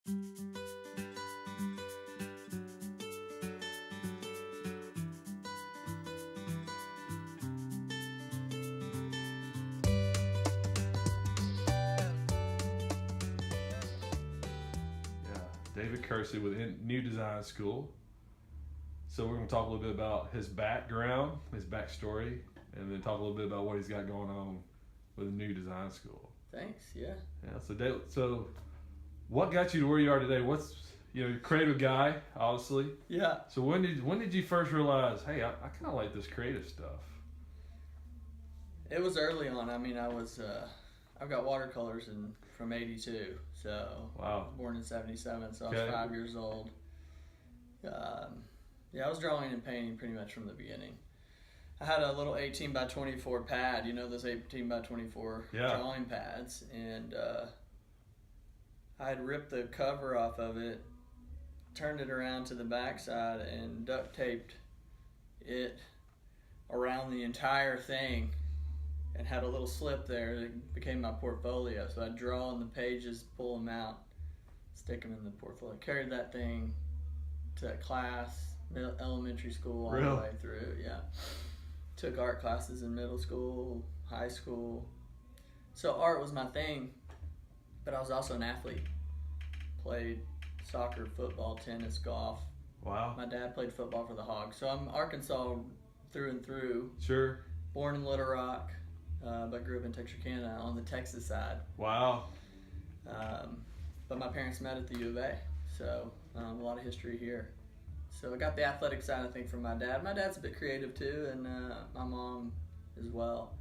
David Kersey with New Design School. So we're going to talk a little bit about his background, his backstory, and then talk a little bit about what he's got going on with New Design School. Thanks. Yeah. Yeah. So David, what got you to where you are today? You're a creative guy, obviously. Yeah. So when did you first realize, hey, I kind of like this creative stuff? It was early on. I mean, I've got watercolors from '82. So wow. I was born in '77, so I was 5 years old. I was drawing and painting pretty much from the beginning. I had a little 18 by 24 pad, those 18 by 24 drawing pads, and I had ripped the cover off of it, turned it around to the backside, and duct taped it around the entire thing, and had a little slip there that became my portfolio. So I'd draw on the pages, pull them out, stick them in the portfolio. Carried that thing to class, elementary school, all the way through. Yeah. Took art classes in middle school, high school. So art was my thing, but I was also an athlete. Played soccer, football, tennis, golf. Wow. My dad played football for the Hogs. So I'm Arkansas through and through. Sure. Born in Little Rock, but grew up in Texarkana on the Texas side. Wow. But my parents met at the U of A, so a lot of history here. So I got the athletic side, I think, from my dad. My dad's a bit creative too, and my mom as well.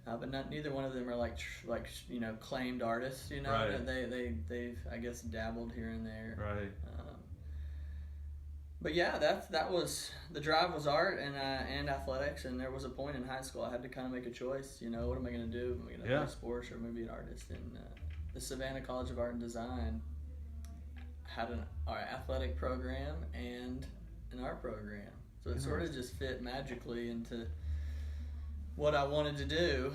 But neither one of them are like claimed artists. Right. They've I guess dabbled here and there. Right. But yeah, that was the drive was art and athletics, and there was a point in high school I had to kind of make a choice. What am I going to do? Am I going to play sports or am I going to be an artist? And the Savannah College of Art and Design had an athletic program and an art program, so it sort of just fit magically into what I wanted to do.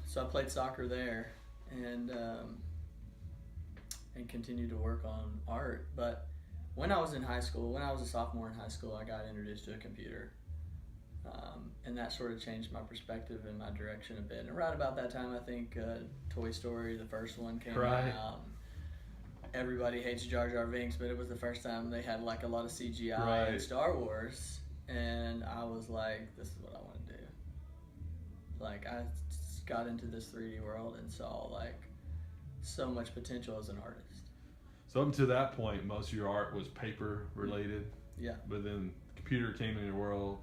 So I played soccer there and continued to work on art. But when I was in high school, when I was a sophomore in high school, I got introduced to a computer. And that sort of changed my perspective and my direction a bit. And right about that time, I think Toy Story, the first one, came out. Everybody hates Jar Jar Binks, but it was the first time they had like a lot of CGI in Star Wars. And I was like, this is what I want to do. Like, I got into this 3D world and saw like so much potential as an artist. So up to that point, most of your art was paper related. Yeah. But then the computer came into your world.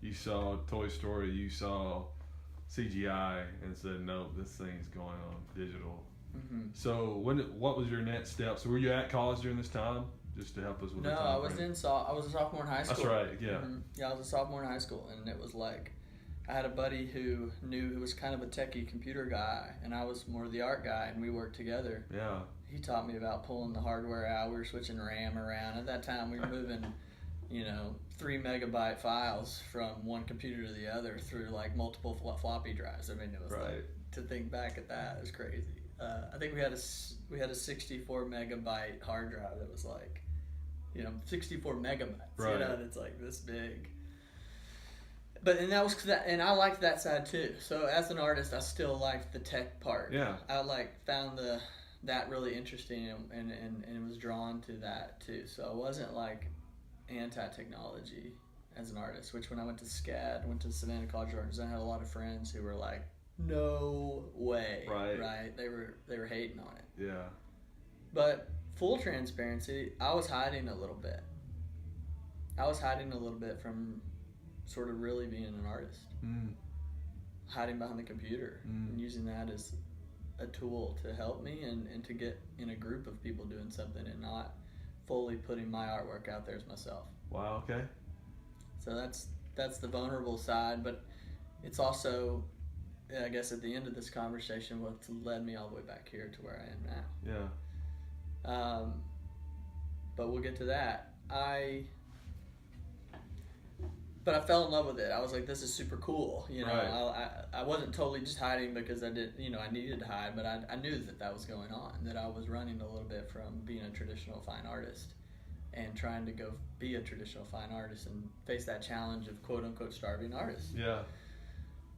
You saw Toy Story. You saw CGI, and said, "No, this thing's going on digital." Mm-hmm. So what was your next step? So were you at college during this time? Just to help us with the time I was frame. I was a sophomore in high school. That's right. Yeah. Mm-hmm. Yeah, I was a sophomore in high school, and it was like I had a buddy who was kind of a techie computer guy, and I was more the art guy, and we worked together. Yeah. He taught me about pulling the hardware out. We were switching RAM around. At that time, we were moving, 3 megabyte files from one computer to the other through like multiple floppy drives. I mean, it was like, to think back at that, it was crazy. I think we had a 64 megabyte hard drive that was like, 64 megabytes. Right. And it's like this big. And I liked that side too. So as an artist, I still liked the tech part. Yeah. I found that really interesting and was drawn to that too. So I wasn't like anti-technology as an artist, which when I went to SCAD, went to Savannah College of Art and Design, I had a lot of friends who were like, no way. Right. They were hating on it. Yeah. But full transparency, I was hiding a little bit. I was hiding a little bit from sort of really being an artist. Hiding behind the computer and using that as a tool to help me and to get in a group of people doing something and not fully putting my artwork out there as myself. Wow, okay. So that's the vulnerable side, but it's also, I guess, at the end of this conversation, what's led me all the way back here to where I am now. Yeah. But we'll get to that. But I fell in love with it. I was like, this is super cool. You know, Right. I wasn't totally just hiding because I did, you know, I needed to hide, but I knew that was going on, that I was running a little bit from being a traditional fine artist and trying to go be a traditional fine artist and face that challenge of quote unquote starving artists. Yeah.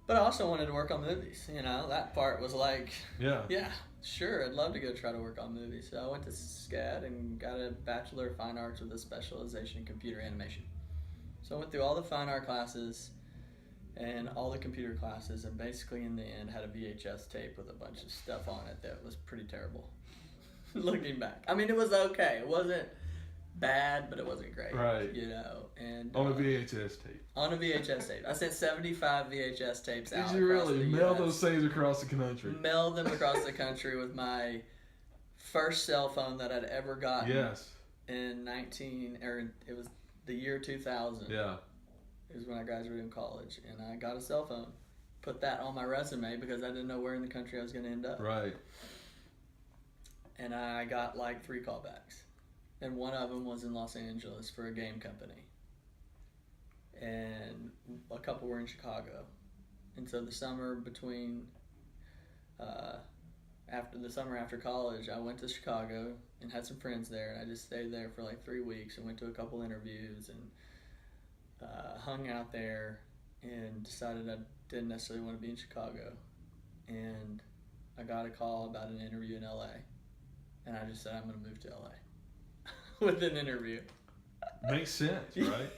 But I also wanted to work on movies. You know, that part was like, yeah, sure, I'd love to go try to work on movies. So I went to SCAD and got a Bachelor of Fine Arts with a specialization in computer animation. So I went through all the fine art classes and all the computer classes, and basically in the end had a VHS tape with a bunch of stuff on it that was pretty terrible. Looking back, I mean, it was okay. It wasn't bad, but it wasn't great. Right. You know, and on a VHS tape. On a VHS tape. I sent 75 VHS tapes out. Did you really mail those things across the country? Mail them across the country with my first cell phone that I'd ever gotten. Yes. It was the year 2000. Yeah. It was when I graduated from college, and I got a cell phone. Put that on my resume because I didn't know where in the country I was going to end up. Right. And I got like 3 callbacks. And one of them was in Los Angeles for a game company. And a couple were in Chicago. And so the summer after college, I went to Chicago and had some friends there. And I just stayed there for like 3 weeks and went to a couple interviews and hung out there and decided I didn't necessarily want to be in Chicago. And I got a call about an interview in LA. And I just said, I'm going to move to LA with an interview. Makes sense, right?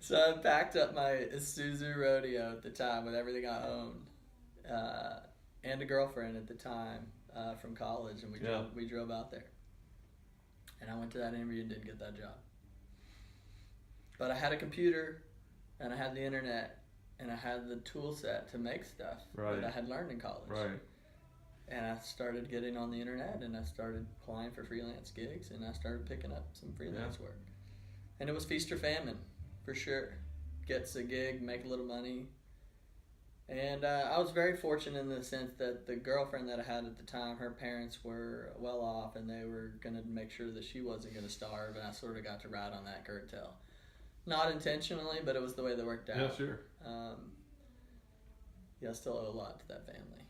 So I packed up my Isuzu Rodeo at the time with everything I owned, and a girlfriend at the time from college, and we drove out there. And I went to that interview and didn't get that job. But I had a computer, and I had the internet, and I had the tool set to make stuff that I had learned in college. Right. And I started getting on the internet, and I started applying for freelance gigs, and I started picking up some freelance work. And it was feast or famine, for sure. Gets a gig, make a little money. And I was very fortunate in the sense that the girlfriend that I had at the time, her parents were well off, and they were going to make sure that she wasn't going to starve, and I sort of got to ride on that curtail. Not intentionally, but it was the way that worked out. Yeah, sure. I still owe a lot to that family.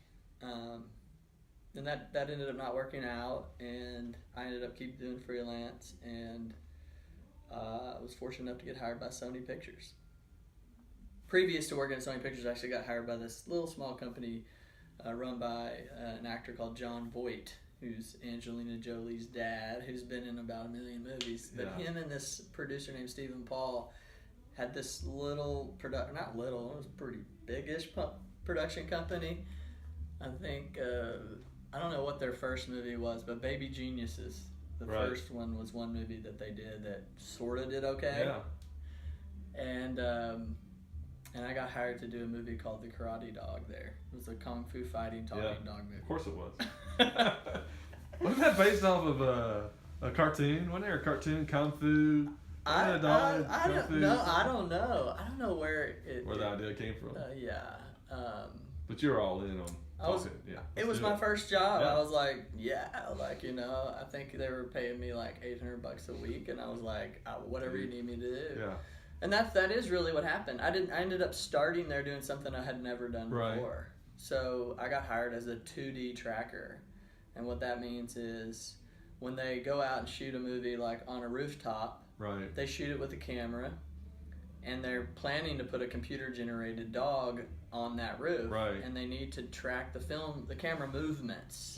And that ended up not working out, and I ended up keep doing freelance, and I was fortunate enough to get hired by Sony Pictures. Previous to working at Sony Pictures, I actually got hired by this little small company run by an actor called John Voight, who's Angelina Jolie's dad, who's been in about 1 million movies. But him and this producer named Stephen Paul had this little not little, it was a pretty big-ish production company. I think I don't know what their first movie was, but Baby Geniuses, the first one, was one movie that they did that sort of did okay. Yeah. And I got hired to do a movie called The Karate Dog there. It was a kung fu fighting talking dog movie. Of course it was. Wasn't that based off of a cartoon? Wasn't there a cartoon, Kung Fu? I don't know. I don't know where the idea came from. But you're all in on it was my first job. I was like, I think they were paying me like $800 a week, and I was like, whatever you need me to do. Yeah. And that is really what happened. I ended up starting there doing something I had never done before. So I got hired as a 2D tracker. And what that means is when they go out and shoot a movie like on a rooftop, they shoot it with a camera, and they're planning to put a computer-generated dog on that roof, and they need to track the camera movements.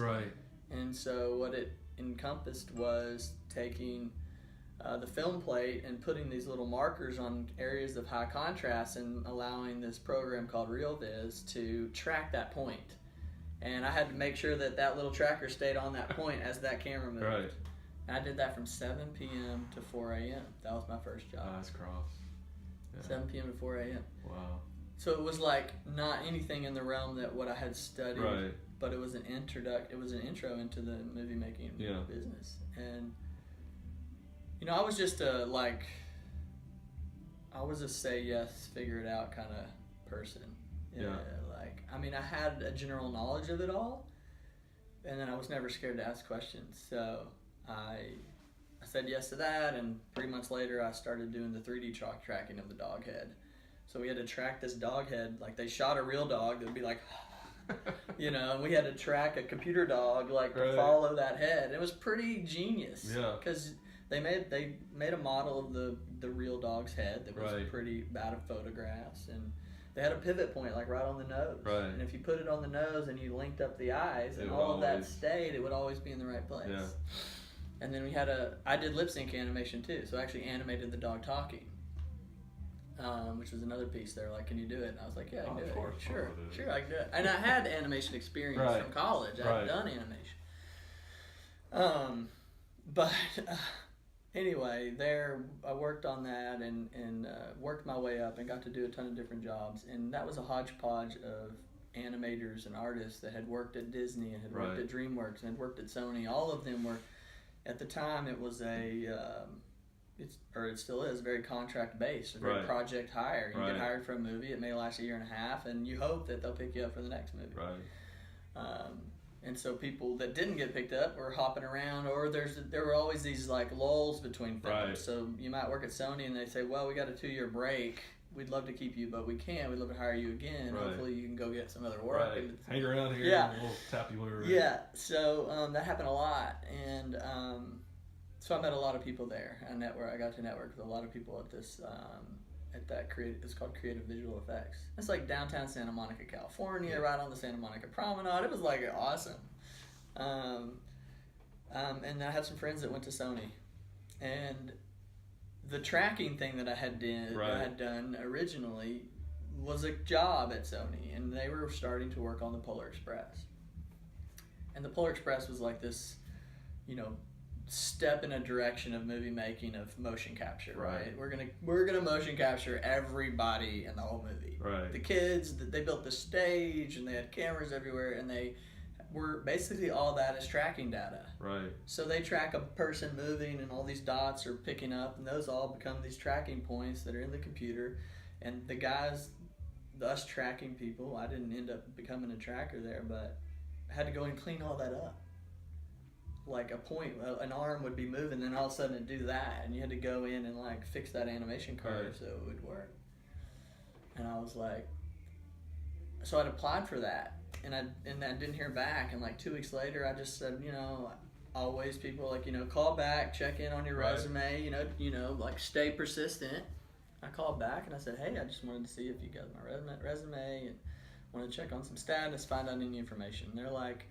And so what it encompassed was taking the film plate and putting these little markers on areas of high contrast and allowing this program called RealViz to track that point. And I had to make sure that little tracker stayed on that point as that camera moved. And I did that from 7 p.m. to 4 a.m. That was my first job. Nice cross. 7 p.m. to 4 a.m. Wow. So it was like not anything in the realm that what I had studied, but it was an intro into the movie making business. And I was just I was a say yes, figure it out kind of person. I had a general knowledge of it all, and then I was never scared to ask questions. So I said yes to that, and 3 months later I started doing the 3D tracking of the dog head. So we had to track this dog head. Like they shot a real dog that would be like, you know, and we had to track a computer dog like to follow that head. It was pretty genius. Yeah. Because they made a model of the real dog's head that was pretty bad of photographs, and they had a pivot point like right on the nose. Right. And if you put it on the nose and you linked up the eyes and all of that stayed, it would always be in the right place. Yeah. And then I did lip sync animation too, so I actually animated the dog talking, which was another piece. They were like, "Can you do it?" And I was like, "Yeah, I can do it. Sure, I can do it." And I had animation experience from college. I had done animation. But anyway, I worked on that and worked my way up and got to do a ton of different jobs. And that was a hodgepodge of animators and artists that had worked at Disney and had worked at DreamWorks and had worked at Sony. All of them were, at the time, it was it still is, very contract based, very project hire. You get hired for a movie, it may last a year and a half, and you hope that they'll pick you up for the next movie. And so people that didn't get picked up were hopping around, or there were always these like lulls between films. So you might work at Sony and they say, well, we got a 2-year break. We'd love to keep you, but we can't. We'd love to hire you again. Hopefully you can go get some other work. And hang around here and we'll tap you when we're ready. Yeah, so that happened a lot. And so I met a lot of people there. I got to network with a lot of people at this it's called Creative Visual Effects. It's like downtown Santa Monica, California, right on the Santa Monica Promenade. It was like awesome. And I had some friends that went to Sony, and the tracking thing that I had done originally was a job at Sony, and they were starting to work on the Polar Express. And the Polar Express was like this, you know, step in a direction of movie making, of motion capture. We're gonna motion capture everybody in the whole movie. The kids, they built the stage and they had cameras everywhere, and they were basically, all that is tracking data. So they track a person moving, and all these dots are picking up, and those all become these tracking points that are in the computer. And us tracking people, I didn't end up becoming a tracker there, but I had to go and clean all that up. Like an arm would be moving, and all of a sudden it'd do that, and you had to go in and like fix that animation curve so it would work. And I was like, so I'd applied for that, and I didn't hear back. And like 2 weeks later, I just said, you know, always people like, you know, call back, check in on your resume, you know, like stay persistent. I called back and I said, hey, I just wanted to see if you got my resume and wanted to check on some status, find out any information. They're like,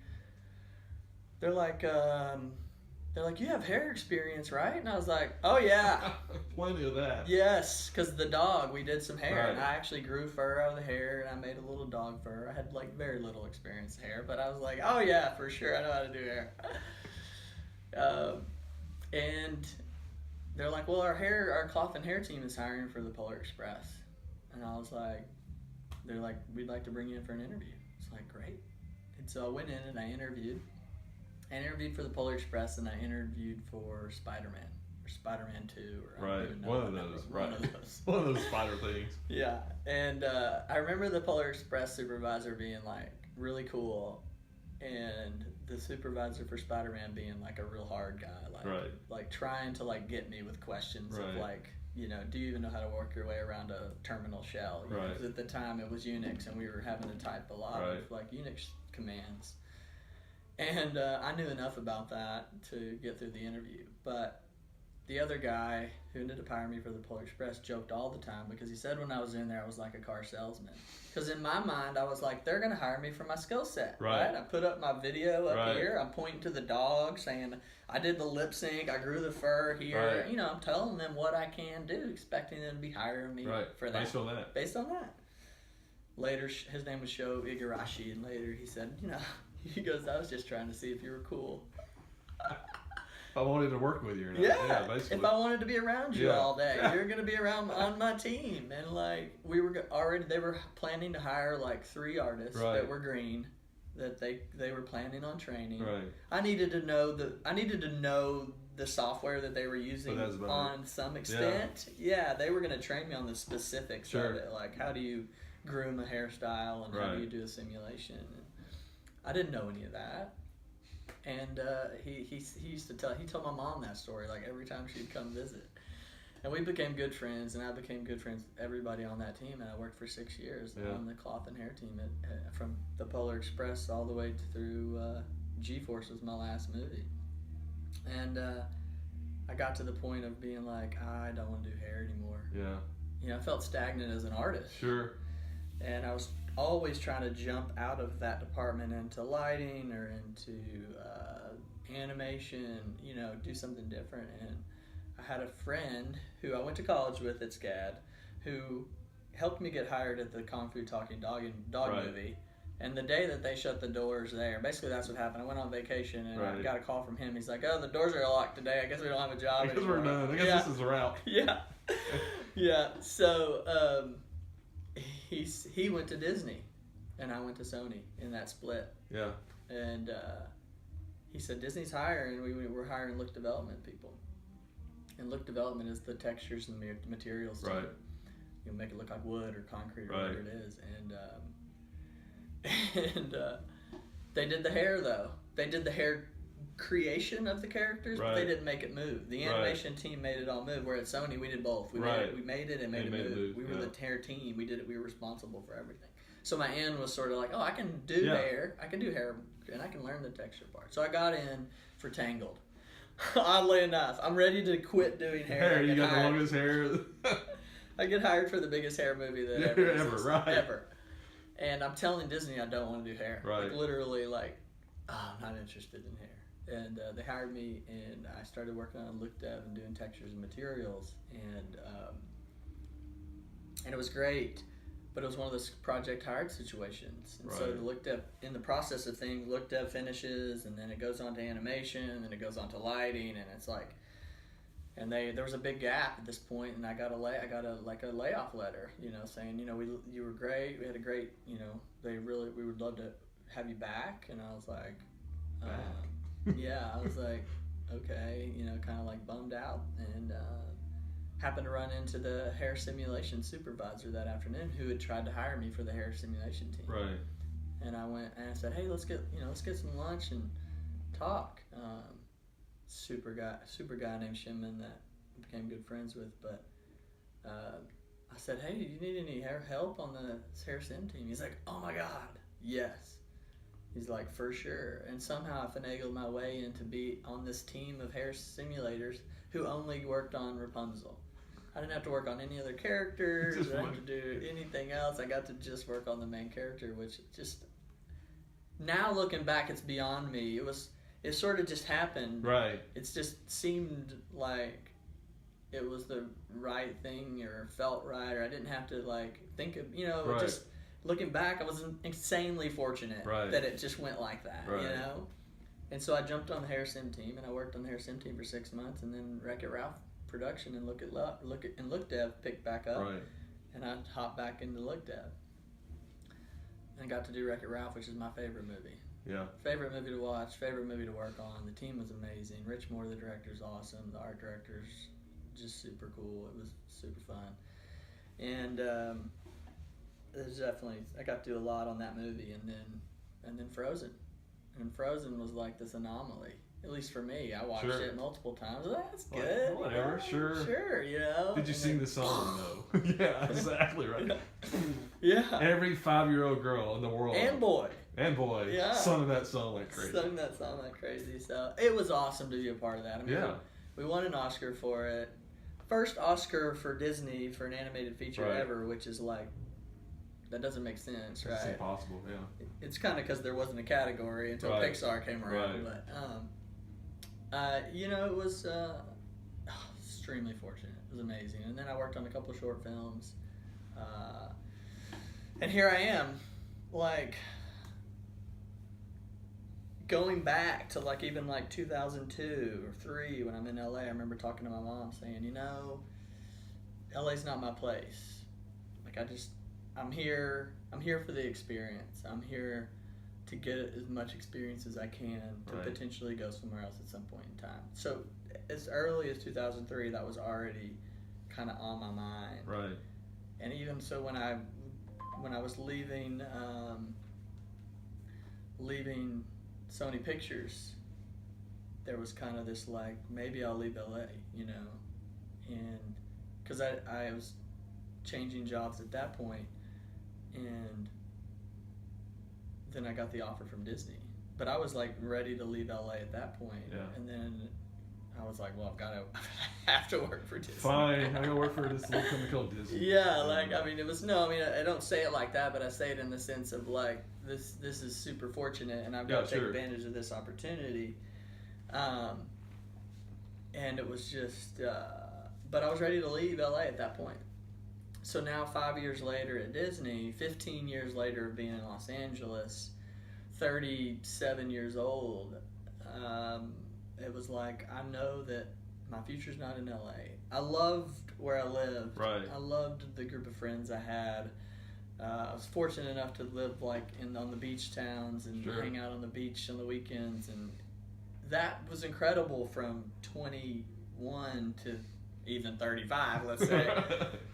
you have hair experience, right? And I was like, oh yeah. Plenty of that. Yes, because the dog, we did some hair, and I actually grew fur out of the hair, and I made a little dog fur. I had like very little experience in hair, but I was like, oh yeah, for sure, I know how to do hair. And they're like, well, our cloth and hair team is hiring for the Polar Express. And I was like, they're like, we'd like to bring you in for an interview. It's like, great. And so I went in and I interviewed. I interviewed for the Polar Express, and I interviewed for Spider-Man, or Spider-Man 2, or I don't even know one of those spider things. Yeah, and I remember the Polar Express supervisor being like really cool, and the supervisor for Spider-Man being like a real hard guy, like trying to like get me with questions of like, you know, do you even know how to work your way around a terminal shell? Because at the time it was Unix, and we were having to type a lot of like Unix commands. And I knew enough about that to get through the interview. But the other guy who ended up hiring me for the Polar Express joked all the time, because he said when I was in there I was like a car salesman. Because in my mind I was like, they're going to hire me for my skill set. I put up my video up here. I'm pointing to the dog saying I did the lip sync. I grew the fur here. You know, I'm telling them what I can do, expecting them to be hiring me for that. Based on that. Later, his name was Sho Igarashi, and later he said, you know, he goes, I was just trying to see if you were cool. If I wanted to work with you or not. Yeah, basically. If I wanted to be around you all day. You're going to be around on my team. And like, they were planning to hire like 3 artists that were green, that they were planning on training. I needed to know the software that they were using on some extent. Yeah, they were going to train me on the specifics of it. Like, how do you groom a hairstyle, and how do you do a simulation? I didn't know any of that, and he used to he told my mom that story like every time she'd come visit, And we became good friends, and I became good friends with everybody on that team, and I worked for 6 years on the cloth and hair team from the Polar Express all the way through G-Force was my last movie. And I got to the point of being like, I don't want to do hair anymore. Yeah. You know, I felt stagnant as an artist. Sure. And I was always trying to jump out of that department into lighting or into animation, you know, do something different. And I had a friend who I went to college with at SCAD who helped me get hired at the Kung Fu Talking Dog movie. And the day that they shut the doors there, basically that's what happened. I went on vacation and I got a call from him. He's like, "Oh, the doors are locked today. I guess we don't have a job anymore." Because we're done. I guess this is a wrap. Yeah. Yeah. So he went to Disney and I went to Sony in that split. Yeah. And he said, "Disney's hiring, and we're hiring look development people." And look development is the textures and the materials to right. You know, make it look like wood or concrete or right. whatever it is. And they did the hair though. They did the hair creation of the characters, right. but they didn't make it move. The animation team made it all move. Where at Sony, we did both. We made it and made it move. We were the hair team. We did it. We were responsible for everything. So my end was sort of like, oh, I can do hair. I can do hair, and I can learn the texture part. So I got in for Tangled. Oddly enough, I'm ready to quit doing hair. You got the longest hair. I get hired for the biggest hair movie that ever. And I'm telling Disney I don't want to do hair. Right. Like literally, like, oh, I'm not interested in hair. And they hired me, and I started working on look dev and doing textures and materials, and it was great. But it was one of those project hired situations. And so the look dev, in the process of things, look dev finishes, and then it goes on to animation, and then it goes on to lighting, and it's like, and there was a big gap at this point, and I got a layoff letter, you know, saying, you know, you were great, we had a great, you know, we would love to have you back, and I was like, yeah, I was like, okay, you know, kind of like bummed out, and happened to run into the hair simulation supervisor that afternoon who had tried to hire me for the hair simulation team. Right. And I went and I said, hey, let's get some lunch and talk. Super guy named Shimon that I became good friends with. But I said, hey, do you need any hair help on the hair sim team? He's like, oh my God, yes. He's like, for sure. And somehow I finagled my way into be on this team of hair simulators who only worked on Rapunzel. I didn't have to work on any other characters. I didn't have to do anything else. I got to just work on the main character, which just, now looking back, it's beyond me. It sort of just happened. Right. It's just seemed like it was the right thing or felt right, or I didn't have to like think of, you know, just looking back, I was insanely fortunate that it just went like that, you know? And so I jumped on the hair sim team, and I worked on the hair sim team for 6 months, and then Wreck-It Ralph production and look dev picked back up, and I hopped back into look dev, and got to do Wreck-It Ralph, which is my favorite movie. Yeah. Favorite movie to watch, favorite movie to work on. The team was amazing. Rich Moore, the director's awesome. The art director's just super cool. It was super fun, and it was definitely, I got to do a lot on that movie, and then Frozen. And Frozen was like this anomaly, at least for me. I watched it multiple times. That's good. Whatever, Sure, you know. Did you sing the song, though? Yeah, exactly right. Yeah. Every 5-year-old girl in the world. And boy. Yeah. Sung that song like crazy. So it was awesome to be a part of that. I mean, we won an Oscar for it. First Oscar for Disney for an animated feature ever, which is like, that doesn't make sense, right? It's impossible, yeah. It's kind of because there wasn't a category until Pixar came around. But, you know, it was extremely fortunate. It was amazing. And then I worked on a couple of short films. And here I am, like, going back to, like, even, like, 2002 or 3 when I'm in LA. I remember talking to my mom saying, you know, LA's not my place. Like, I'm here for the experience. I'm here to get as much experience as I can to potentially go somewhere else at some point in time. So as early as 2003, that was already kind of on my mind. Right. And even so, when I was leaving Sony Pictures, there was kind of this like, maybe I'll leave LA, you know. And because I was changing jobs at that point, and then I got the offer from Disney. But I was like ready to leave LA at that point. Yeah. And then I was like, well, I have to work for Disney. Fine, I gotta work for this little company called Disney. Yeah, like, I mean, I don't say it like that, but I say it in the sense of like, this is super fortunate, and I've got to take advantage of this opportunity. And it was just, but I was ready to leave LA at that point. So now 5 years later at Disney, 15 years later of being in Los Angeles, 37 years old, it was like, I know that my future's not in LA. I loved where I lived. Right. I loved the group of friends I had. I was fortunate enough to live like on the beach towns and hang out on the beach on the weekends, and that was incredible from 21 to even 35, let's say.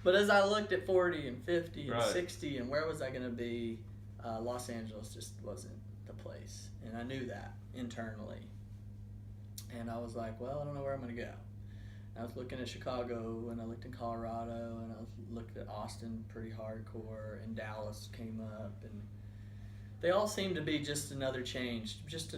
But as I looked at 40 and 50 and 60 and where was I going to be, Los Angeles just wasn't the place. And I knew that internally. And I was like, well, I don't know where I'm going to go. I was looking at Chicago, and I looked in Colorado, and I looked at Austin pretty hardcore, and Dallas came up, and they all seemed to be just another change, just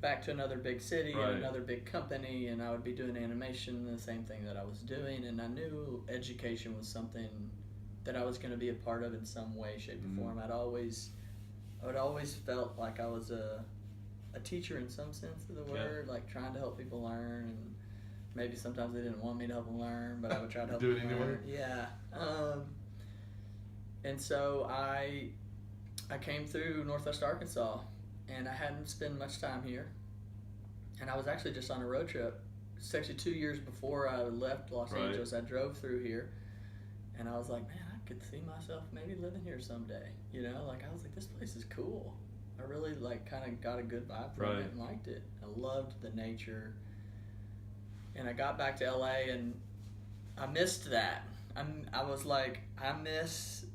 back to another big city and another big company, and I would be doing animation, the same thing that I was doing, and I knew education was something that I was going to be a part of in some way, shape, or form. I would always felt like I was a teacher in some sense of the word, like trying to help people learn, and maybe sometimes they didn't want me to help them learn, but I would try to help do them it anyway. learn. Yeah. And so I came through Northwest Arkansas, and I hadn't spent much time here. And I was actually just on a road trip. It's actually 2 years before I left Los Angeles. I drove through here, and I was like, man, I could see myself maybe living here someday. You know, like I was like, this place is cool. I really kind of got a good vibe from it and liked it. I loved the nature. And I got back to LA, and I missed that. I was like, I miss,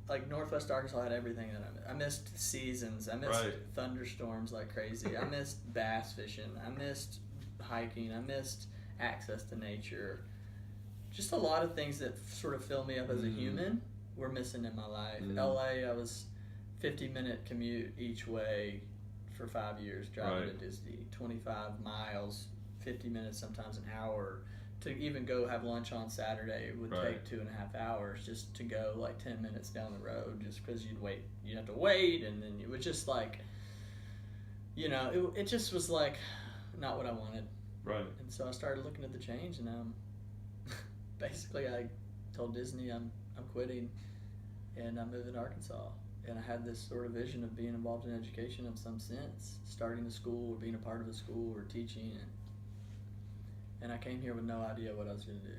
like, Northwest Arkansas had everything that I missed. I missed seasons. I missed thunderstorms like crazy. I missed bass fishing. I missed hiking. I missed access to nature. Just a lot of things that sort of fill me up as a human were missing in my life. LA, I was 50-minute commute each way for 5 years driving to Disney, 25 miles, 50 minutes, sometimes an hour. To even go have lunch on Saturday would take 2.5 hours just to go like 10 minutes down the road, just because you'd have to wait, and then it was just like, you know, it just was like not what I wanted. Right. And so I started looking at the change, and basically I told Disney I'm quitting, and I'm moving to Arkansas. And I had this sort of vision of being involved in education of some sense, starting a school or being a part of a school or teaching. And I came here with no idea what I was going to do.